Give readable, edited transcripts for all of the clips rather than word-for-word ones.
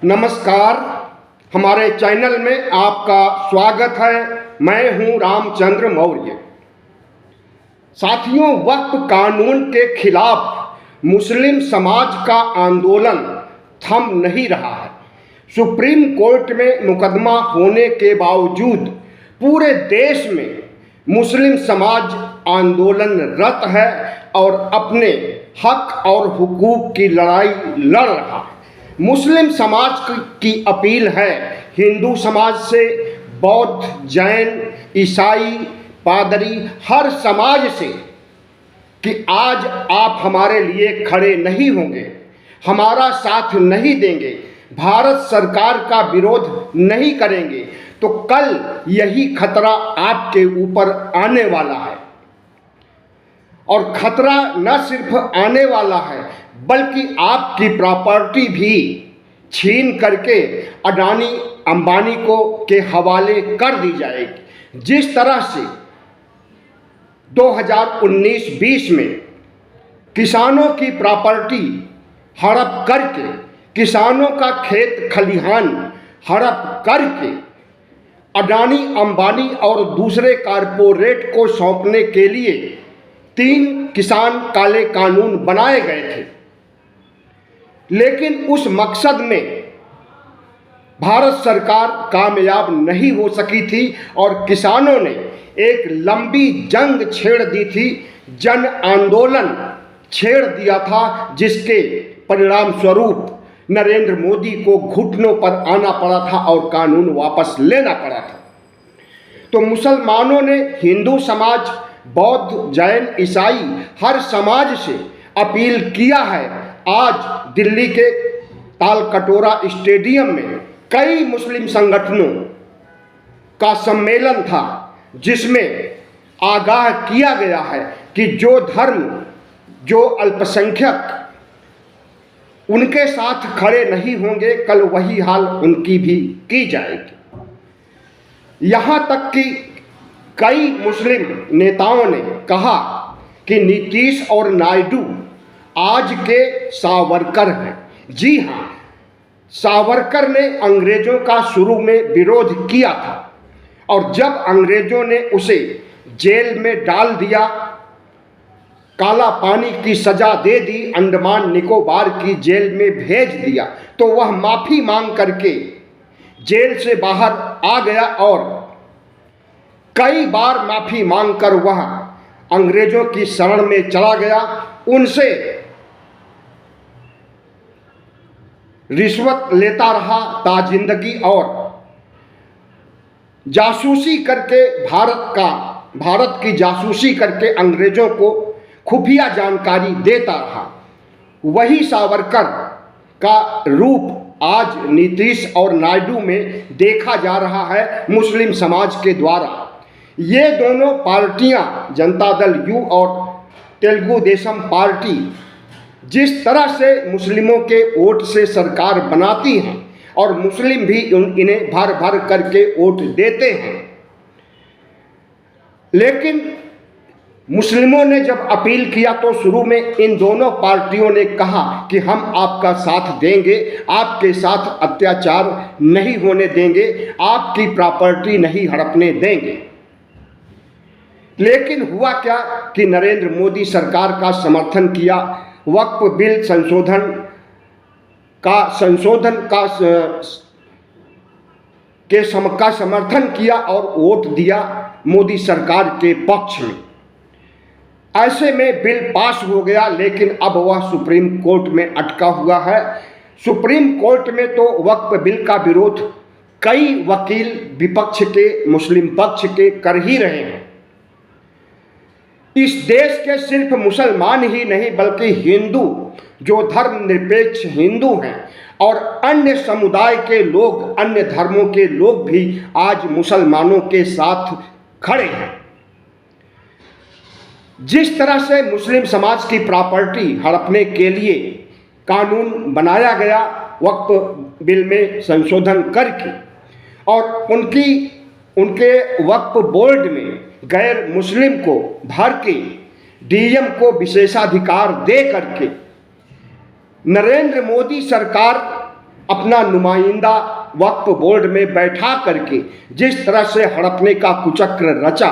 नमस्कार, हमारे चैनल में आपका स्वागत है। मैं हूं रामचंद्र मौर्य। साथियों, वक्फ कानून के खिलाफ मुस्लिम समाज का आंदोलन थम नहीं रहा है। सुप्रीम कोर्ट में मुकदमा होने के बावजूद पूरे देश में मुस्लिम समाज आंदोलनरत है और अपने हक और हुकूक की लड़ाई लड़ रहा है। मुस्लिम समाज की अपील है हिंदू समाज से, बौद्ध, जैन, ईसाई, पादरी, हर समाज से कि आज आप हमारे लिए खड़े नहीं होंगे, हमारा साथ नहीं देंगे, भारत सरकार का विरोध नहीं करेंगे तो कल यही खतरा आपके ऊपर आने वाला है। और खतरा न सिर्फ आने वाला है बल्कि आपकी प्रॉपर्टी भी छीन करके अडानी अंबानी को के हवाले कर दी जाएगी। जिस तरह से 2019-20 में किसानों की प्रॉपर्टी हड़प करके, किसानों का खेत खलिहान हड़प करके अडानी अंबानी और दूसरे कारपोरेट को सौंपने के लिए 3 किसान काले कानून बनाए गए थे, लेकिन उस मकसद में भारत सरकार कामयाब नहीं हो सकी थी और किसानों ने एक लंबी जंग छेड़ दी थी, जन आंदोलन छेड़ दिया था, जिसके परिणाम स्वरूप नरेंद्र मोदी को घुटनों पर आना पड़ा था और कानून वापस लेना पड़ा था। तो मुसलमानों ने हिंदू समाज, बौद्ध, जैन, ईसाई हर समाज से अपील किया है। आज दिल्ली के तालकटोरा स्टेडियम में कई मुस्लिम संगठनों का सम्मेलन था, जिसमें आगाह किया गया है कि जो धर्म, जो अल्पसंख्यक उनके साथ खड़े नहीं होंगे, कल वही हाल उनकी भी की जाएगी। यहाँ तक कि कई मुस्लिम नेताओं ने कहा कि नीतीश और नायडू आज के सावरकर हैं। जी हाँ, सावरकर ने अंग्रेजों का शुरू में विरोध किया था और जब अंग्रेजों ने उसे जेल में डाल दिया, काला पानी की सजा दे दी, अंडमान निकोबार की जेल में भेज दिया, तो वह माफ़ी मांग करके जेल से बाहर आ गया और कई बार माफ़ी मांगकर वह अंग्रेजों की शरण में चला गया। उनसे रिश्वत लेता रहा ताजिंदगी और जासूसी करके भारत की जासूसी करके अंग्रेजों को खुफिया जानकारी देता रहा। वही सावरकर का रूप आज नीतीश और नायडू में देखा जा रहा है मुस्लिम समाज के द्वारा। ये दोनों पार्टियां, जनता दल यू और तेलुगु देशम पार्टी, जिस तरह से मुस्लिमों के वोट से सरकार बनाती हैं और मुस्लिम भी इन्हें भर भर करके वोट देते हैं, लेकिन मुस्लिमों ने जब अपील किया तो शुरू में इन दोनों पार्टियों ने कहा कि हम आपका साथ देंगे, आपके साथ अत्याचार नहीं होने देंगे, आपकी प्रॉपर्टी नहीं हड़पने देंगे। लेकिन हुआ क्या कि नरेंद्र मोदी सरकार का समर्थन किया, वक्फ बिल संशोधन का समर्थन किया और वोट दिया मोदी सरकार के पक्ष में। ऐसे में बिल पास हो गया, लेकिन अब वह सुप्रीम कोर्ट में अटका हुआ है। सुप्रीम कोर्ट में तो वक्फ बिल का विरोध कई वकील विपक्ष के, मुस्लिम पक्ष के कर ही रहे हैं। इस देश के सिर्फ मुसलमान ही नहीं बल्कि हिंदू, जो धर्मनिरपेक्ष हिंदू हैं, और अन्य समुदाय के लोग, अन्य धर्मों के लोग भी आज मुसलमानों के साथ खड़े हैं। जिस तरह से मुस्लिम समाज की प्रॉपर्टी हड़पने के लिए कानून बनाया गया वक्फ बिल में संशोधन करके, और उनके वक्फ बोर्ड में गैर मुस्लिम को भर के डीएम को विशेषाधिकार दे करके नरेंद्र मोदी सरकार अपना नुमाइंदा वक्फ बोर्ड में बैठा करके जिस तरह से हड़पने का कुचक्र रचा,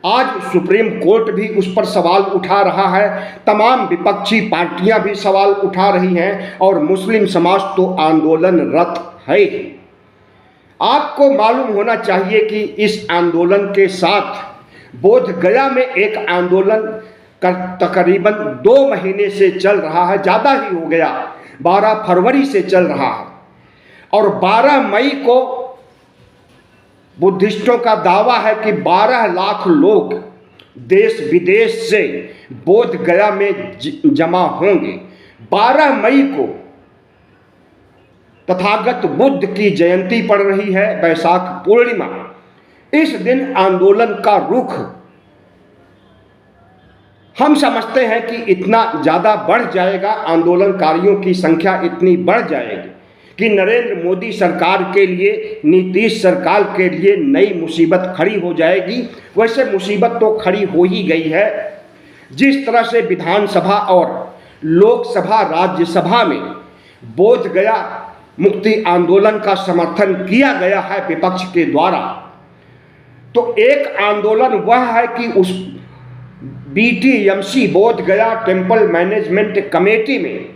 आज सुप्रीम कोर्ट भी उस पर सवाल उठा रहा है, तमाम विपक्षी पार्टियां भी सवाल उठा रही हैं और मुस्लिम समाज तो आंदोलनरत है। आपको मालूम होना चाहिए कि इस आंदोलन के साथ बोध गया में एक आंदोलन तकरीबन 2 महीने से चल रहा है, ज़्यादा ही हो गया, 12 फरवरी से चल रहा है और 12 मई को बुद्धिस्टों का दावा है कि 12 लाख लोग देश विदेश से बोध गया में जमा होंगे। 12 मई को तथागत बुद्ध की जयंती पड़ रही है, वैशाख पूर्णिमा। इस दिन आंदोलन का रुख हम समझते हैं कि इतना ज़्यादा बढ़ जाएगा, आंदोलनकारियों की संख्या इतनी बढ़ जाएगी कि नरेंद्र मोदी सरकार के लिए, नीतीश सरकार के लिए नई मुसीबत खड़ी हो जाएगी। वैसे मुसीबत तो खड़ी हो ही गई है। जिस तरह से विधानसभा और लोकसभा, राज्यसभा में बोध गया मुक्ति आंदोलन का समर्थन किया गया है विपक्ष के द्वारा, तो एक आंदोलन वह है कि उस BTMC बोध गया टेम्पल मैनेजमेंट कमेटी में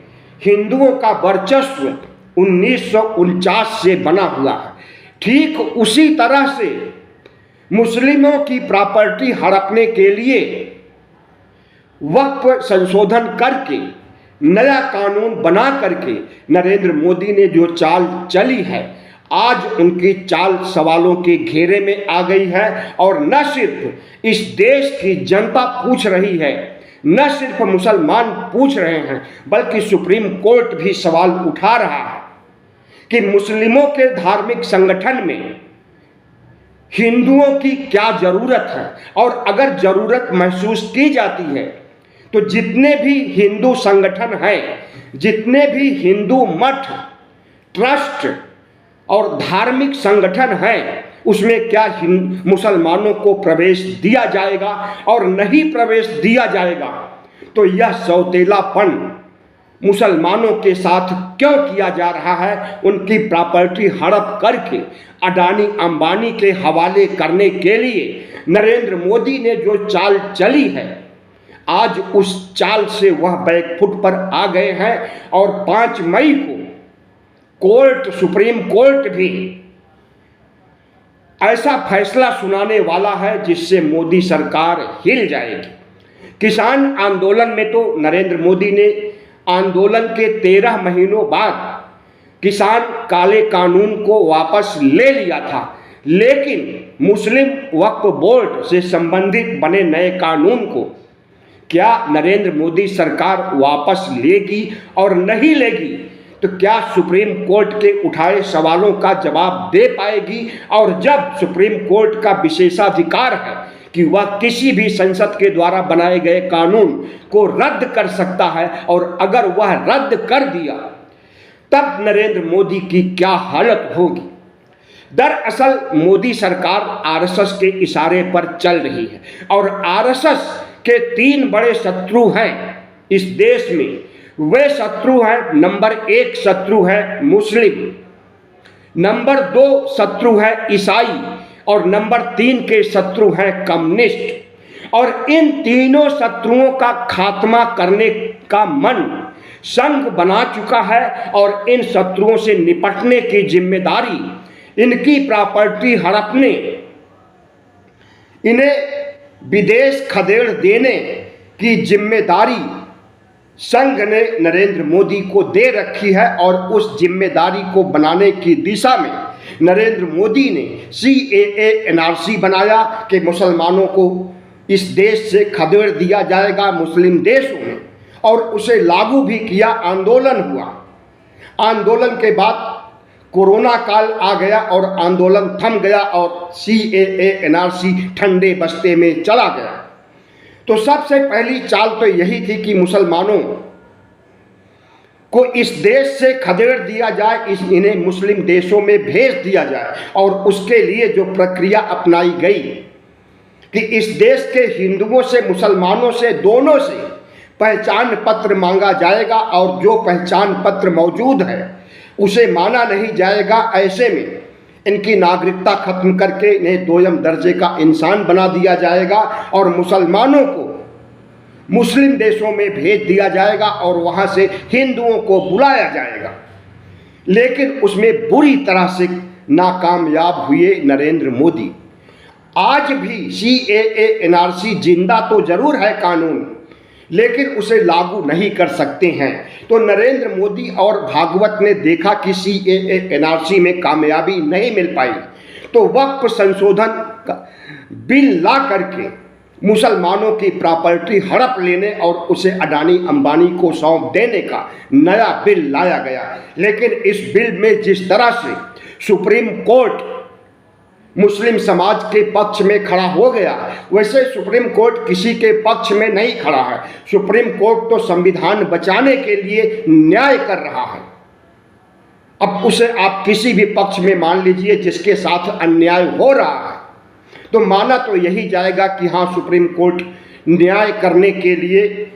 हिंदुओं का वर्चस्व 1949 से बना हुआ है। ठीक उसी तरह से मुस्लिमों की प्रॉपर्टी हड़पने के लिए वक्फ संशोधन करके नया कानून बना करके नरेंद्र मोदी ने जो चाल चली है, आज उनकी चाल सवालों के घेरे में आ गई है। और न सिर्फ इस देश की जनता पूछ रही है, न सिर्फ मुसलमान पूछ रहे हैं, बल्कि सुप्रीम कोर्ट भी सवाल उठा रहा है कि मुस्लिमों के धार्मिक संगठन में हिंदुओं की क्या ज़रूरत है, और अगर ज़रूरत महसूस की जाती है तो जितने भी हिंदू संगठन हैं, जितने भी हिंदू मठ, ट्रस्ट और धार्मिक संगठन हैं, उसमें क्या मुसलमानों को प्रवेश दिया जाएगा, और नहीं प्रवेश दिया जाएगा तो यह सौतेलापन मुसलमानों के साथ क्यों किया जा रहा है? उनकी प्रॉपर्टी हड़प करके अडानी अंबानी के हवाले करने के लिए नरेंद्र मोदी ने जो चाल चली है, आज उस चाल से वह बैकफुट पर आ गए हैं। और 5 मई को कोर्ट, सुप्रीम कोर्ट भी ऐसा फैसला सुनाने वाला है जिससे मोदी सरकार हिल जाएगी। किसान आंदोलन में तो नरेंद्र मोदी ने आंदोलन के 13 महीनों बाद किसान काले कानून को वापस ले लिया था, लेकिन मुस्लिम वक्फ बोर्ड से संबंधित बने नए कानून को क्या नरेंद्र मोदी सरकार वापस लेगी? और नहीं लेगी तो क्या सुप्रीम कोर्ट के उठाए सवालों का जवाब दे पाएगी? और जब सुप्रीम कोर्ट का विशेषाधिकार है कि वह किसी भी संसद के द्वारा बनाए गए कानून को रद्द कर सकता है, और अगर वह रद्द कर दिया तब नरेंद्र मोदी की क्या हालत होगी? दरअसल मोदी सरकार RSS के इशारे पर चल रही है, और RSS के 3 बड़े शत्रु हैं इस देश में। वे शत्रु हैं, नंबर 1 शत्रु है मुस्लिम, नंबर 2 शत्रु है ईसाई, और नंबर 3 के शत्रु हैं कम्युनिस्ट। और इन तीनों शत्रुओं का खात्मा करने का मन संघ बना चुका है, और इन शत्रुओं से निपटने की जिम्मेदारी, इनकी प्रॉपर्टी हड़पने, इन्हें विदेश खदेड़ देने की जिम्मेदारी संघ ने नरेंद्र मोदी को दे रखी है। और उस जिम्मेदारी को बनाने की दिशा में नरेंद्र मोदी ने CAA NRC बनाया कि मुसलमानों को इस देश से खदेड़ दिया जाएगा मुस्लिम देशों में, और उसे लागू भी किया। आंदोलन हुआ, आंदोलन के बाद कोरोना काल आ गया और आंदोलन थम गया और CAA NRC ठंडे बस्ते में चला गया। तो सबसे पहली चाल तो यही थी कि मुसलमानों को इस देश से खदेड़ दिया जाए, इन्हें मुस्लिम देशों में भेज दिया जाए। और उसके लिए जो प्रक्रिया अपनाई गई कि इस देश के हिंदुओं से, मुसलमानों से, दोनों से पहचान पत्र मांगा जाएगा, और जो पहचान पत्र मौजूद है उसे माना नहीं जाएगा। ऐसे में इनकी नागरिकता खत्म करके इन्हें दोयम दर्जे का इंसान बना दिया जाएगा और मुसलमानों को मुस्लिम देशों में भेज दिया जाएगा और वहां से हिंदुओं को बुलाया जाएगा। लेकिन उसमें बुरी तरह से नाकामयाब हुए नरेंद्र मोदी। आज भी CAA NRC जिंदा तो जरूर है कानून, लेकिन उसे लागू नहीं कर सकते हैं। तो नरेंद्र मोदी और भागवत ने देखा कि CAA NRC में कामयाबी नहीं मिल पाई, तो वक्फ संशोधन का बिल ला करके मुसलमानों की प्रॉपर्टी हड़प लेने और उसे अडानी अंबानी को सौंप देने का नया बिल लाया गया। लेकिन इस बिल में जिस तरह से सुप्रीम कोर्ट मुस्लिम समाज के पक्ष में खड़ा हो गया, वैसे सुप्रीम कोर्ट किसी के पक्ष में नहीं खड़ा है। सुप्रीम कोर्ट तो संविधान बचाने के लिए न्याय कर रहा है। अब उसे आप किसी भी पक्ष में मान लीजिए जिसके साथ अन्याय हो रहा है, तो माना तो यही जाएगा कि हाँ, सुप्रीम कोर्ट न्याय करने के लिए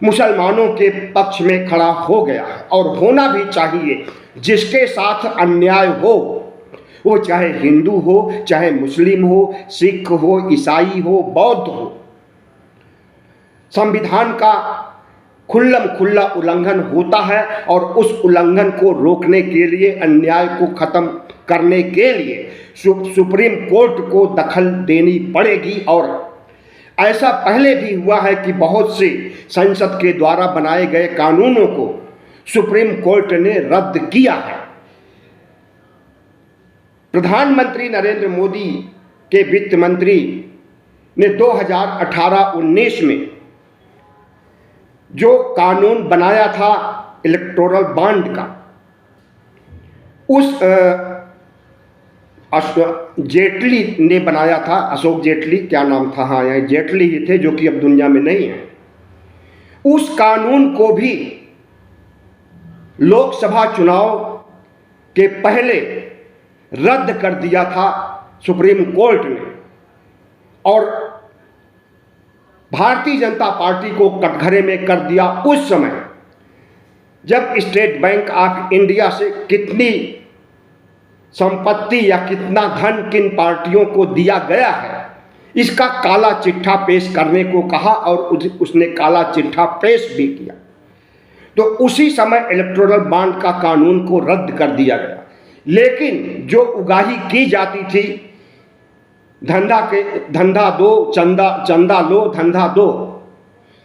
मुसलमानों के पक्ष में खड़ा हो गया है और होना भी चाहिए। जिसके साथ अन्याय हो, वो चाहे हिंदू हो, चाहे मुस्लिम हो, सिख हो, ईसाई हो, बौद्ध हो, संविधान का खुल्लम खुल्ला उल्लंघन होता है और उस उल्लंघन को रोकने के लिए, अन्याय को खत्म करने के लिए सुप्रीम कोर्ट को दखल देनी पड़ेगी। और ऐसा पहले भी हुआ है कि बहुत से संसद के द्वारा बनाए गए कानूनों को सुप्रीम कोर्ट ने रद्द किया है। प्रधानमंत्री नरेंद्र मोदी के वित्त मंत्री ने 2018-19 में जो कानून बनाया था इलेक्टोरल बॉन्ड का, उस जेटली ने बनाया था, अशोक जेटली, क्या नाम था, हाँ यहाँ जेटली ही थे, जो कि अब दुनिया में नहीं है। उस कानून को भी लोकसभा चुनाव के पहले रद्द कर दिया था सुप्रीम कोर्ट ने और भारतीय जनता पार्टी को कटघरे में कर दिया। उस समय जब स्टेट बैंक ऑफ इंडिया से कितनी संपत्ति या कितना धन किन पार्टियों को दिया गया है, इसका काला चिट्ठा पेश करने को कहा और उसने काला चिट्ठा पेश भी किया। तो उसी समय इलेक्टोरल बॉन्ड का कानून को रद्द कर दिया गया। लेकिन जो उगाही की जाती थी, धंधा दो चंदा लो धंधा दो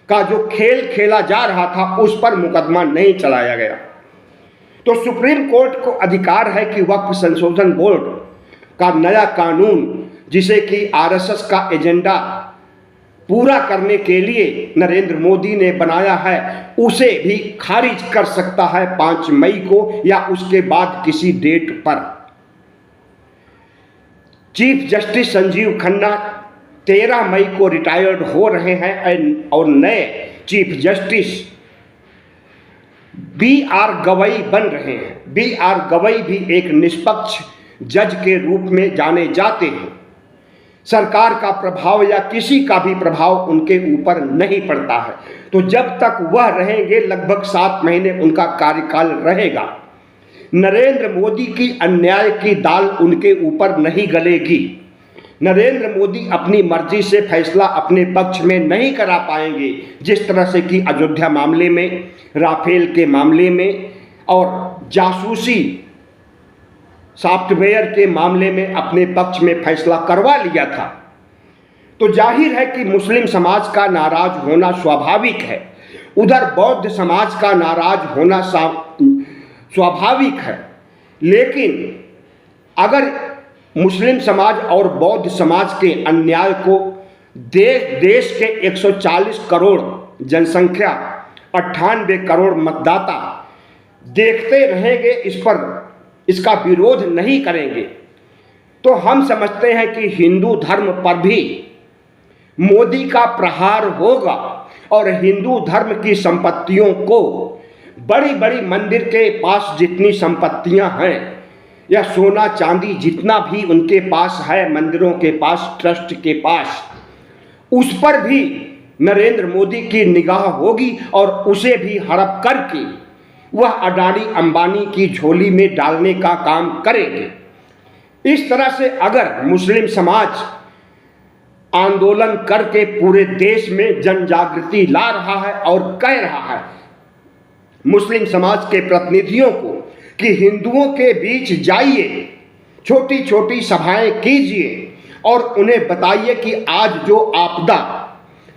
का जो खेल खेला जा रहा था, उस पर मुकदमा नहीं चलाया गया। तो सुप्रीम कोर्ट को अधिकार है कि वक्फ संशोधन बोर्ड का नया कानून, जिसे कि RSS का एजेंडा पूरा करने के लिए नरेंद्र मोदी ने बनाया है, उसे भी खारिज कर सकता है 5 मई को या उसके बाद किसी डेट पर। चीफ जस्टिस संजीव खन्ना 13 मई को रिटायर्ड हो रहे हैं और नए चीफ जस्टिस BR गवई बन रहे हैं। BR गवई भी एक निष्पक्ष जज के रूप में जाने जाते हैं। सरकार का प्रभाव या किसी का भी प्रभाव उनके ऊपर नहीं पड़ता है। तो जब तक वह रहेंगे, लगभग 7 महीने उनका कार्यकाल रहेगा, नरेंद्र मोदी की अन्याय की दाल उनके ऊपर नहीं गलेगी। नरेंद्र मोदी अपनी मर्जी से फैसला अपने पक्ष में नहीं करा पाएंगे, जिस तरह से कि अयोध्या मामले में, राफेल के मामले में और जासूसी सॉफ्टवेयर के मामले में अपने पक्ष में फैसला करवा लिया था। तो जाहिर है कि मुस्लिम समाज का नाराज होना स्वाभाविक है, उधर बौद्ध समाज का नाराज होना स्वाभाविक है। लेकिन अगर मुस्लिम समाज और बौद्ध समाज के अन्याय को देश के 140 करोड़ जनसंख्या, 98 करोड़ मतदाता देखते रहेंगे, इस पर इसका विरोध नहीं करेंगे, तो हम समझते हैं कि हिंदू धर्म पर भी मोदी का प्रहार होगा और हिंदू धर्म की संपत्तियों को, बड़ी बड़ी मंदिर के पास जितनी संपत्तियां हैं या सोना चांदी जितना भी उनके पास है, मंदिरों के पास, ट्रस्ट के पास, उस पर भी नरेंद्र मोदी की निगाह होगी और उसे भी हड़प करके वह अडानी अंबानी की झोली में डालने का काम करेंगे। इस तरह से अगर मुस्लिम समाज आंदोलन करके पूरे देश में जन जागृति ला रहा है और कह रहा है मुस्लिम समाज के प्रतिनिधियों को कि हिंदुओं के बीच जाइए, छोटी छोटी सभाएं कीजिए और उन्हें बताइए कि आज जो आपदा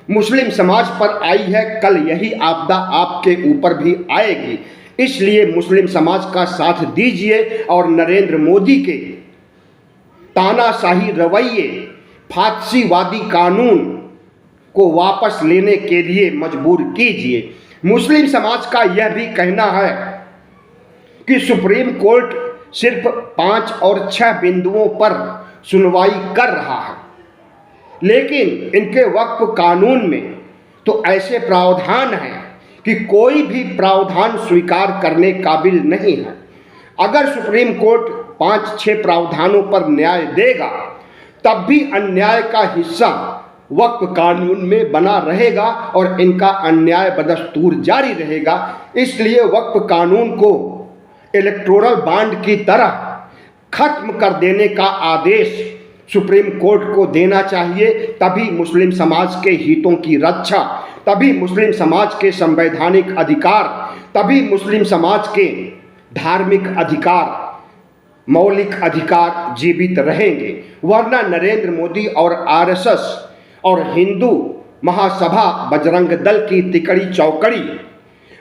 मुस्लिम समाज पर आई है, कल यही आपदा आपके ऊपर भी आएगी। इसलिए मुस्लिम समाज का साथ दीजिए और नरेंद्र मोदी के तानाशाही रवैये, फांसीवादी कानून को वापस लेने के लिए मजबूर कीजिए। मुस्लिम समाज का यह भी कहना है कि सुप्रीम कोर्ट सिर्फ 5 और 6 बिंदुओं पर सुनवाई कर रहा है, लेकिन इनके वक्फ कानून में तो ऐसे प्रावधान हैं कि कोई भी प्रावधान स्वीकार करने काबिल नहीं है। अगर सुप्रीम कोर्ट 5-6 प्रावधानों पर न्याय देगा तब भी अन्याय का हिस्सा वक्फ कानून में बना रहेगा और इनका अन्याय बदस्तूर जारी रहेगा। इसलिए वक्फ कानून को इलेक्टोरल बॉन्ड की तरह खत्म कर देने का आदेश सुप्रीम कोर्ट को देना चाहिए। तभी मुस्लिम समाज के हितों की रक्षा, तभी मुस्लिम समाज के संवैधानिक अधिकार, तभी मुस्लिम समाज के धार्मिक अधिकार, मौलिक अधिकार जीवित रहेंगे। वरना नरेंद्र मोदी और आरएसएस और हिंदू महासभा बजरंग दल की तिकड़ी चौकड़ी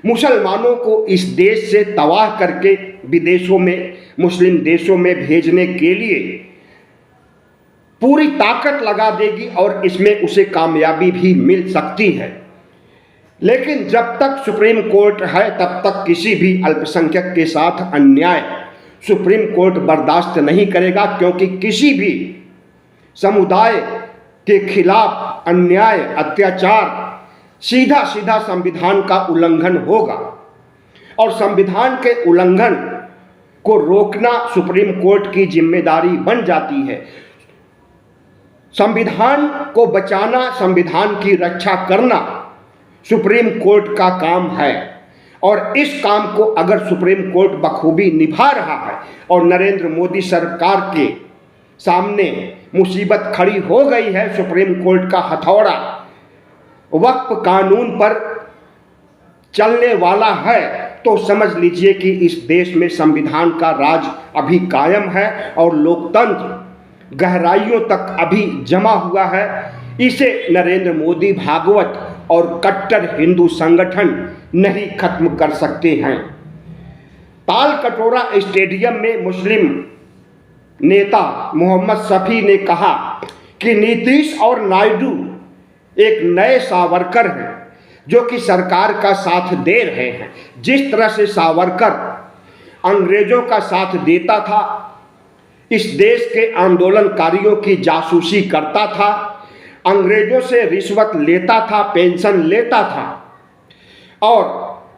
मुसलमानों को इस देश से तबाह करके विदेशों में, मुस्लिम देशों में भेजने के लिए पूरी ताकत लगा देगी और इसमें उसे कामयाबी भी मिल सकती है। लेकिन जब तक सुप्रीम कोर्ट है तब तक किसी भी अल्पसंख्यक के साथ अन्याय सुप्रीम कोर्ट बर्दाश्त नहीं करेगा, क्योंकि किसी भी समुदाय के खिलाफ अन्याय, अत्याचार सीधा सीधा संविधान का उल्लंघन होगा और संविधान के उल्लंघन को रोकना सुप्रीम कोर्ट की जिम्मेदारी बन जाती है। संविधान को बचाना, संविधान की रक्षा करना सुप्रीम कोर्ट का काम है और इस काम को अगर सुप्रीम कोर्ट बखूबी निभा रहा है और नरेंद्र मोदी सरकार के सामने मुसीबत खड़ी हो गई है, सुप्रीम कोर्ट का हथौड़ा वक्फ कानून पर चलने वाला है, तो समझ लीजिए कि इस देश में संविधान का राज अभी कायम है और लोकतंत्र गहराइयों तक अभी जमा हुआ है। इसे नरेंद्र मोदी भागवत और कट्टर हिंदू संगठन नहीं खत्म कर सकते हैं। ताल कटोरा स्टेडियम में मुस्लिम नेता मोहम्मद शफी ने कहा कि नीतीश और नायडू एक नए सावरकर हैं जो कि सरकार का साथ दे रहे हैं। जिस तरह से सावरकर अंग्रेजों का साथ देता था, इस देश के आंदोलनकारियों की जासूसी करता था, अंग्रेजों से रिश्वत लेता था, पेंशन लेता था और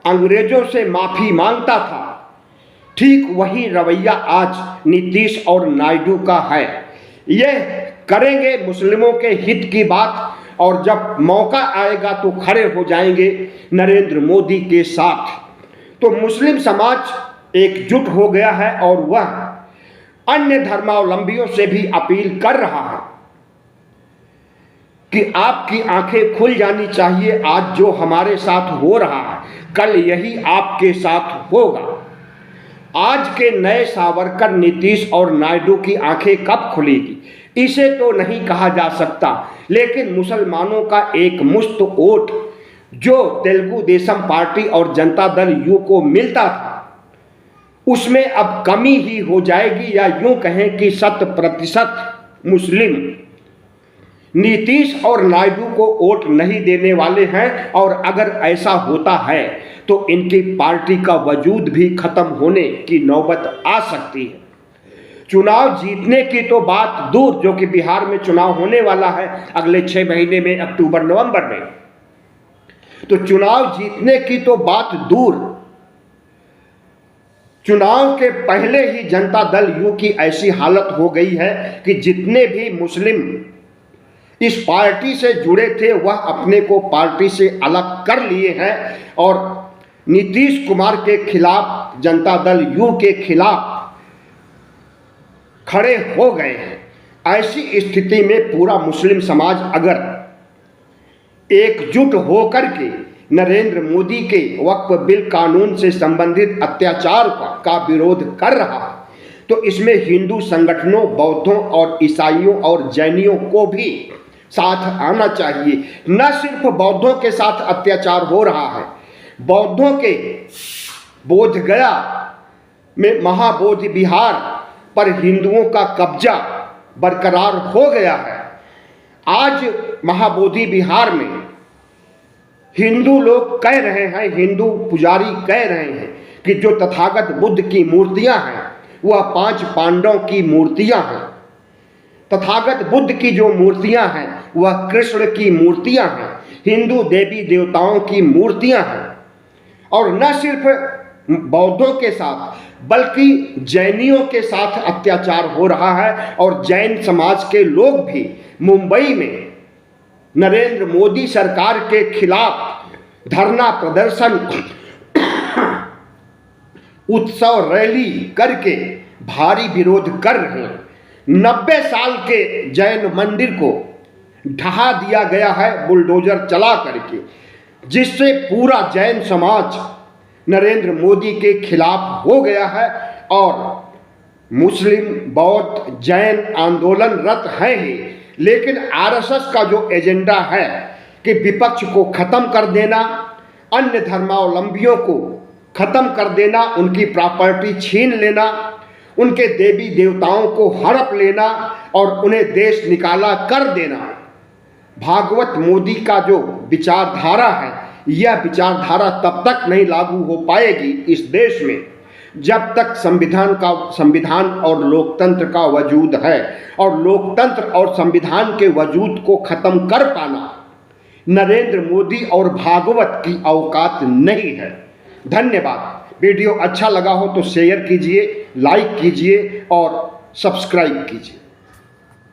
अंग्रेजों से माफ़ी मांगता था, ठीक वही रवैया आज नीतीश और नायडू का है। यह करेंगे मुस्लिमों के हित की बात और जब मौका आएगा तो खड़े हो जाएंगे नरेंद्र मोदी के साथ। तो मुस्लिम समाज एकजुट हो गया है और वह अन्य धर्मावलंबियों से भी अपील कर रहा है कि आपकी आंखें खुल जानी चाहिए। आज जो हमारे साथ हो रहा है कल यही आपके साथ होगा। आज के नए सावरकर नीतीश और नायडू की आंखें कब खुलेगी इसे तो नहीं कहा जा सकता, लेकिन मुसलमानों का एक मुश्त वोट जो तेलुगु देशम पार्टी और जनता दल यू को मिलता था उसमें अब कमी ही हो जाएगी, या यूं कहें कि 100% मुस्लिम नीतीश और नायडू को वोट नहीं देने वाले हैं। और अगर ऐसा होता है तो इनकी पार्टी का वजूद भी खत्म होने की नौबत आ सकती है। चुनाव जीतने की तो बात दूर, जो कि बिहार में चुनाव होने वाला है अगले 6 महीने में, अक्टूबर नवंबर में, तो चुनाव जीतने की तो बात दूर, चुनाव के पहले ही जनता दल यू की ऐसी हालत हो गई है कि जितने भी मुस्लिम इस पार्टी से जुड़े थे वह अपने को पार्टी से अलग कर लिए हैं और नीतीश कुमार के खिलाफ, जनता दल यू के खिलाफ खड़े हो गए हैं। ऐसी स्थिति में पूरा मुस्लिम समाज अगर एकजुट होकर के नरेंद्र मोदी के वक्फ बिल कानून से संबंधित अत्याचार का विरोध कर रहा है, तो इसमें हिंदू संगठनों, बौद्धों और ईसाइयों और जैनियों को भी साथ आना चाहिए। न सिर्फ बौद्धों के साथ अत्याचार हो रहा है, बौद्धों के बोधगया में महाबोधि विहार पर हिंदुओं का कब्जा बरकरार हो गया है। आज महाबोधि विहार में हिंदू लोग कह रहे हैं, हिंदू पुजारी कह रहे हैं कि जो तथागत बुद्ध की मूर्तियां हैं वह 5 पांडवों की मूर्तियां हैं। तथागत बुद्ध की जो मूर्तियां हैं वह कृष्ण की मूर्तियां हैं, हिंदू देवी देवताओं की मूर्तियां हैं। और न सिर्फ बौद्धों के साथ बल्कि जैनियों के साथ अत्याचार हो रहा है। और जैन समाज के लोग भी मुंबई में नरेंद्र मोदी सरकार के खिलाफ धरना प्रदर्शन, उत्सव रैली करके भारी विरोध कर रहे हैं। 90 साल के जैन मंदिर को ढहा दिया गया है बुलडोजर चला करके, जिससे पूरा जैन समाज नरेंद्र मोदी के खिलाफ हो गया है। और मुस्लिम, बौद्ध, जैन आंदोलनरत हैं ही, लेकिन आरएसएस का जो एजेंडा है कि विपक्ष को खत्म कर देना, अन्य धर्मावलंबियों को खत्म कर देना, उनकी प्रॉपर्टी छीन लेना, उनके देवी देवताओं को हड़प लेना और उन्हें देश निकाला कर देना, भागवत मोदी का जो विचारधारा है, यह विचारधारा तब तक नहीं लागू हो पाएगी इस देश में जब तक संविधान और लोकतंत्र का वजूद है। और लोकतंत्र और संविधान के वजूद को खत्म कर पाना नरेंद्र मोदी और भागवत की औकात नहीं है। धन्यवाद। वीडियो अच्छा लगा हो तो शेयर कीजिए, लाइक कीजिए और सब्सक्राइब कीजिए।